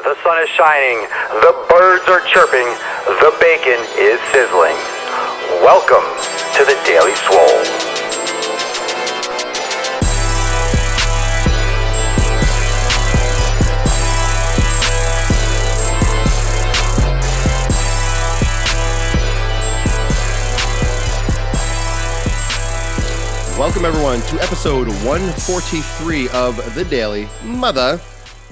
The sun is shining, the birds are chirping, the bacon is sizzling. Welcome to the Daily Swole. Welcome, everyone, to episode 143 of The Daily Mother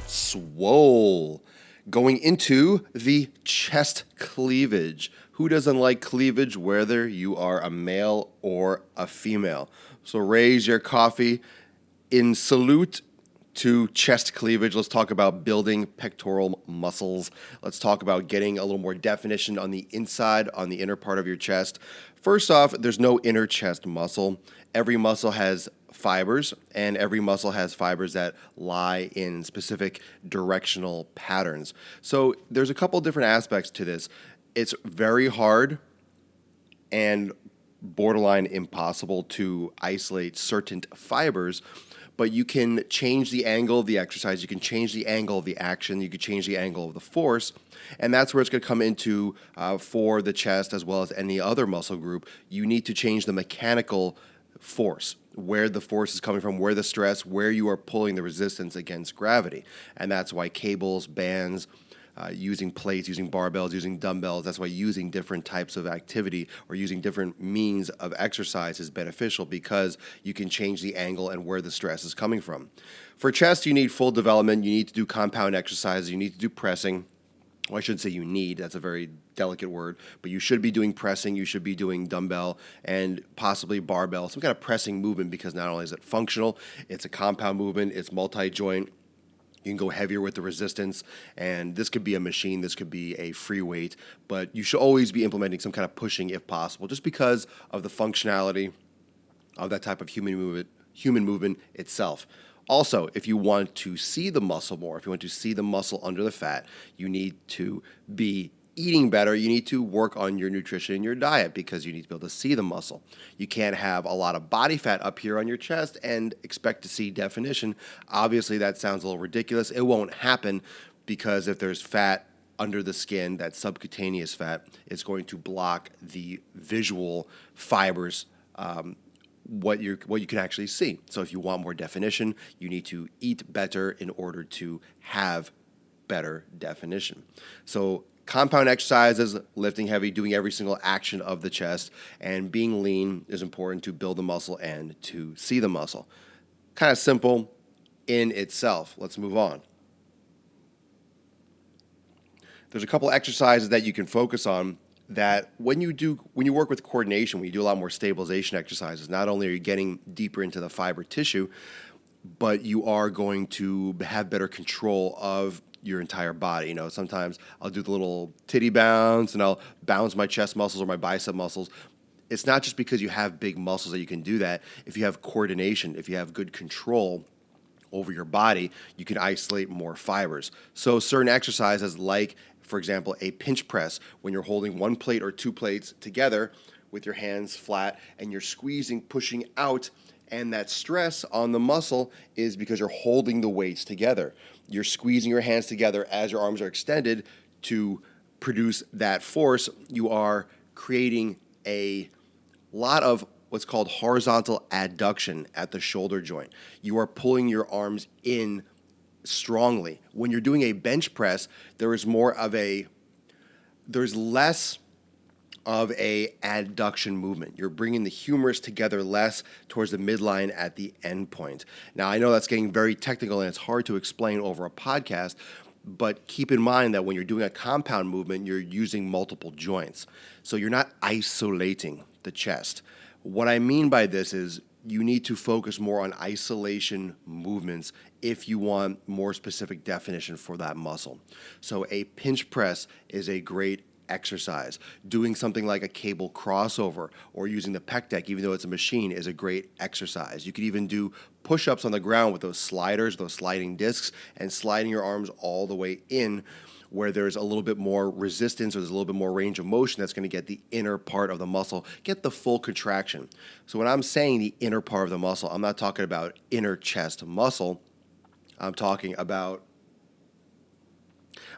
Swole. Going into the chest cleavage. Who doesn't like cleavage, whether you are a male or a female? So raise your coffee in salute to chest cleavage. Let's talk about building pectoral muscles. Let's talk about getting a little more definition on the inside, on the inner part of your chest. First off, there's no inner chest muscle. Every muscle has fibers, and every muscle has fibers that lie in specific directional patterns. So there's a couple different aspects to this. It's very hard and borderline impossible to isolate certain fibers, but you can change the angle of the exercise, you can change the angle of the action, you can change the angle of the force, and that's where it's going to come into for the chest as well as any other muscle group. You need to change the mechanical force, where the force is coming from, where the stress, where you are pulling the resistance against gravity. And that's why cables, bands, using plates, using barbells, using dumbbells, that's why using different types of activity or using different means of exercise is beneficial, because you can change the angle and where the stress is coming from. For chest, you need full development. You need to do compound exercises. You need to do pressing. Well, I shouldn't say you need, that's a very delicate word, but you should be doing pressing, you should be doing dumbbell and possibly barbell, some kind of pressing movement, because not only is it functional, it's a compound movement, it's multi-joint. You can go heavier with the resistance, and this could be a machine, this could be a free weight, but you should always be implementing some kind of pushing if possible, just because of the functionality of that type of human movement itself. Also, if you want to see the muscle more, if you want to see the muscle under the fat, you need to be eating better. You need to work on your nutrition and your diet, because you need to be able to see the muscle. You can't have a lot of body fat up here on your chest and expect to see definition. Obviously, that sounds a little ridiculous. It won't happen, because if there's fat under the skin, that subcutaneous fat, it's going to block the visual fibers, what you can actually see. So if you want more definition, you need to eat better in order to have better definition. So compound exercises, lifting heavy, doing every single action of the chest, and being lean is important to build the muscle and to see the muscle. Kind of simple in itself. Let's move on. There's a couple exercises that you can focus on that when you work with coordination, when you do a lot more stabilization exercises, not only are you getting deeper into the fiber tissue, but you are going to have better control of your entire body. You know, sometimes I'll do the little titty bounce and I'll bounce my chest muscles or my bicep muscles. It's not just because you have big muscles that you can do that. If you have coordination, if you have good control over your body, you can isolate more fibers. So certain exercises, like, for example, a pinch press, when you're holding one plate or two plates together with your hands flat and you're squeezing, pushing out, and that stress on the muscle is because you're holding the weights together. You're squeezing your hands together as your arms are extended to produce that force. You are creating a lot of what's called horizontal adduction at the shoulder joint. You are pulling your arms in strongly. When you're doing a bench press, there's less of a adduction movement. You're bringing the humerus together less towards the midline at the end point. Now, I know that's getting very technical and it's hard to explain over a podcast, but keep in mind that when you're doing a compound movement, you're using multiple joints. So you're not isolating the chest. What I mean by this is you need to focus more on isolation movements if you want more specific definition for that muscle. So a pinch press is a great exercise. Doing something like a cable crossover or using the pec deck, even though it's a machine, is a great exercise. You could even do push-ups on the ground with those sliders, those sliding discs, and sliding your arms all the way in, where there's a little bit more resistance or there's a little bit more range of motion that's going to get the inner part of the muscle, get the full contraction. So when I'm saying the inner part of the muscle, I'm not talking about inner chest muscle. I'm talking about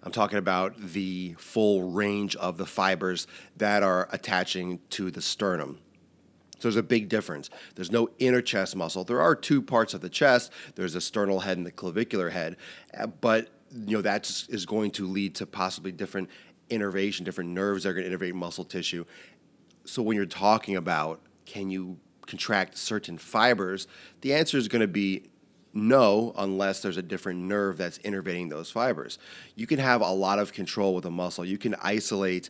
I'm talking about the full range of the fibers that are attaching to the sternum. So there's a big difference. There's no inner chest muscle. There are two parts of the chest. There's the sternal head and the clavicular head, but that is going to lead to possibly different innervation, different nerves that are going to innervate muscle tissue. So when you're talking about can you contract certain fibers, the answer is going to be no, unless there's a different nerve that's innervating those fibers. You can have a lot of control with a muscle. You can isolate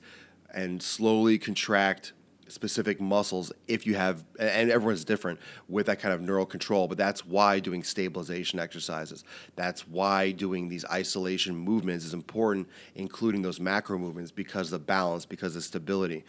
and slowly contract specific muscles if you have, and everyone's different with that kind of neural control, but that's why doing stabilization exercises, that's why doing these isolation movements is important, including those macro movements, because the balance, because the stability,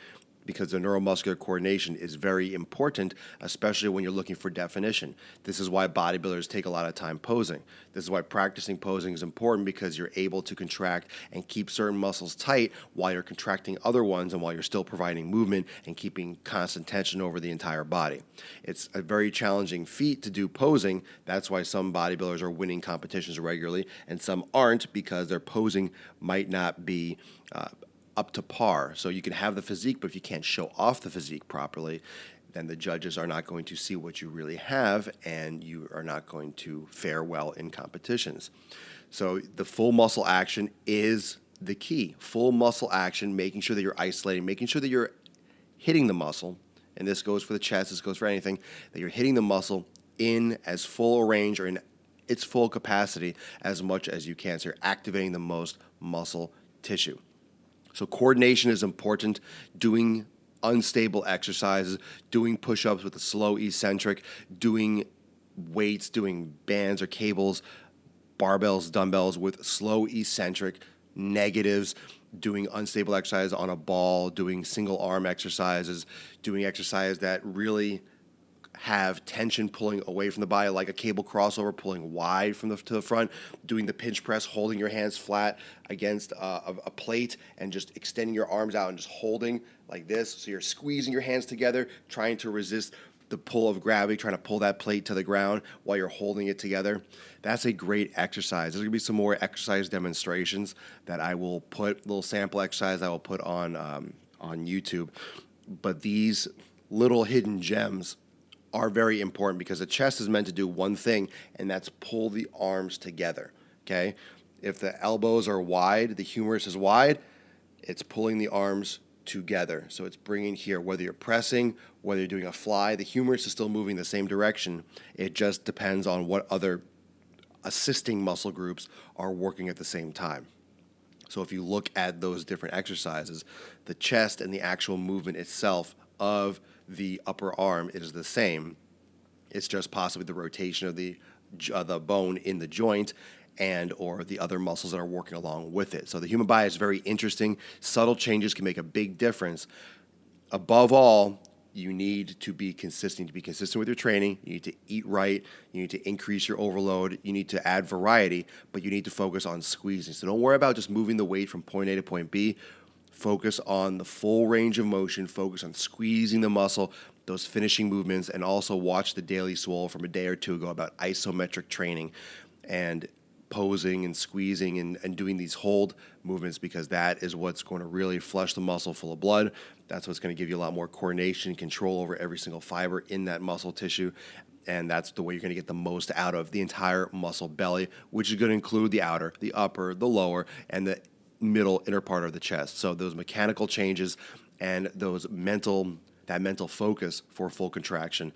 because the neuromuscular coordination is very important, especially when you're looking for definition. This is why bodybuilders take a lot of time posing. This is why practicing posing is important, because you're able to contract and keep certain muscles tight while you're contracting other ones and while you're still providing movement and keeping constant tension over the entire body. It's a very challenging feat to do posing. That's why some bodybuilders are winning competitions regularly and some aren't, because their posing might not be up to par. So you can have the physique, but if you can't show off the physique properly, then the judges are not going to see what you really have, and you are not going to fare well in competitions. So the full muscle action is the key. Full muscle action, making sure that you're isolating, making sure that you're hitting the muscle, and this goes for the chest, this goes for anything, that you're hitting the muscle in as full a range or in its full capacity as much as you can. So you're activating the most muscle tissue. So coordination is important. Doing unstable exercises, doing push-ups with a slow eccentric, doing weights, doing bands or cables, barbells, dumbbells with slow eccentric, negatives, doing unstable exercise on a ball, doing single arm exercises, doing exercise that really have tension pulling away from the body, like a cable crossover, pulling wide from to the front, doing the pinch press, holding your hands flat against a plate and just extending your arms out and just holding like this. So you're squeezing your hands together, trying to resist the pull of gravity, trying to pull that plate to the ground while you're holding it together. That's a great exercise. There's going to be some more exercise demonstrations that I will put, little sample exercise I will put on YouTube. But these little hidden gems are very important, because the chest is meant to do one thing, and that's pull the arms together, okay? If the elbows are wide, the humerus is wide, it's pulling the arms together. So it's bringing here, whether you're pressing, whether you're doing a fly, the humerus is still moving the same direction. It just depends on what other assisting muscle groups are working at the same time. So if you look at those different exercises, the chest and the actual movement itself of the upper arm is the same. It's just possibly the rotation of the bone in the joint and or the other muscles that are working along with it. So the human body is very interesting. Subtle changes can make a big difference. Above all, you need to be consistent. To be consistent with your training, you need to eat right. You need to increase your overload. You need to add variety, but you need to focus on squeezing. So don't worry about just moving the weight from point A to point B. Focus on the full range of motion, focus on squeezing the muscle, those finishing movements, and also watch the Daily Swole from a day or two ago about isometric training and posing and squeezing and doing these hold movements, because that is what's going to really flush the muscle full of blood. That's what's going to give you a lot more coordination and control over every single fiber in that muscle tissue. And that's the way you're going to get the most out of the entire muscle belly, which is going to include the outer, the upper, the lower, and the middle inner part of the chest. So those mechanical changes and that mental focus for full contraction.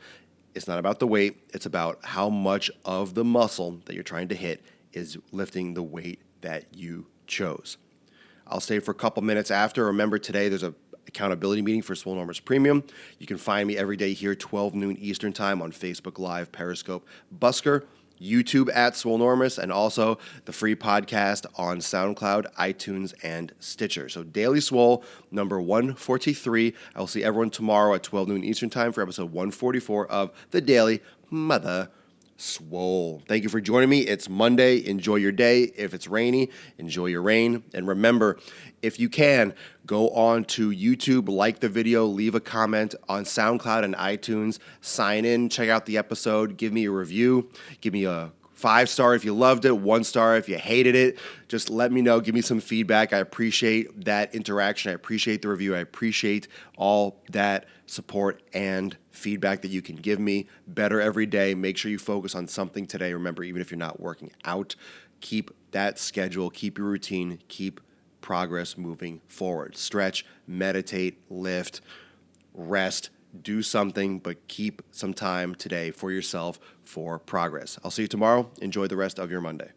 It's not about the weight. It's about how much of the muscle that you're trying to hit is lifting the weight that you chose. I'll stay for a couple minutes after. Remember, today there's a accountability meeting for Swolenormous Premium. You can find me every day here, 12 noon Eastern time on Facebook Live, Periscope, Busker, YouTube at Swolenormous, and also the free podcast on SoundCloud, iTunes, and Stitcher. So Daily Swole, number 143. I will see everyone tomorrow at 12 noon Eastern time for episode 144 of the Daily Mother Swole. Thank you for joining me. It's Monday. Enjoy your day. If it's rainy, enjoy your rain. And remember, if you can, go on to YouTube, like the video, leave a comment on SoundCloud and iTunes, sign in, check out the episode, give me a review, give me a 5-star if you loved it, 1-star if you hated it. Just let me know. Give me some feedback. I appreciate that interaction. I appreciate the review. I appreciate all that support and feedback that you can give me. Better every day. Make sure you focus on something today. Remember, even if you're not working out, keep that schedule, keep your routine, keep progress moving forward. Stretch, meditate, lift, rest, do something, but keep some time today for yourself for progress. I'll see you tomorrow. Enjoy the rest of your Monday.